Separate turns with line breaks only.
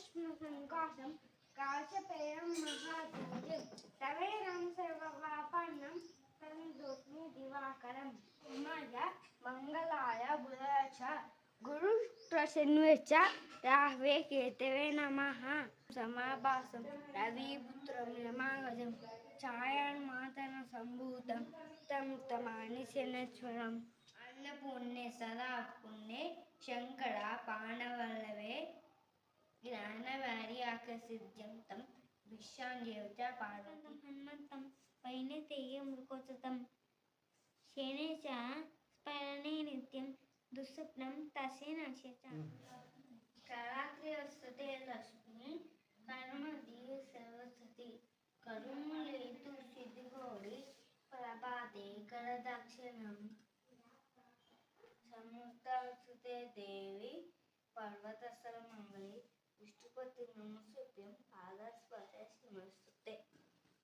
సంకాశం కాశపేయం మహాతేజం సవేరం సర్వవాపన్నం తందోస్మి దివాకరం ఉమాయ మంగళాయ బుధాయ గురు ప్రసన్వేచ రాహవే కేతవే నమః సమాభాసం రవిపుత్రం నమాగజం ఛాయాన్మాతన సంభూతం తం తమాని శనశ్వరం అన్నపూర్ణే సదా పుణ్యే శంకర పాణవల్లవే జ్ఞానవారి ఆకసిద్ధ్యం తం విశ్వాంజేవచ పార్వతి హనుమంతం వైనతేయ మృకోచతం శేనే చ స్మరణే నిత్యం దుస్వప్నం తస్య నశ్యత కరాగ్రే వసతే లక్ష్మి కర్మది సరస్వతి కరుణలేతు సిద్ధిగౌరి ప్రభాతే కరదక్షిణం సముద్రసుతే దేవి పర్వతస్థల మంగళి విష్ణుపతి నమస్తుభ్యం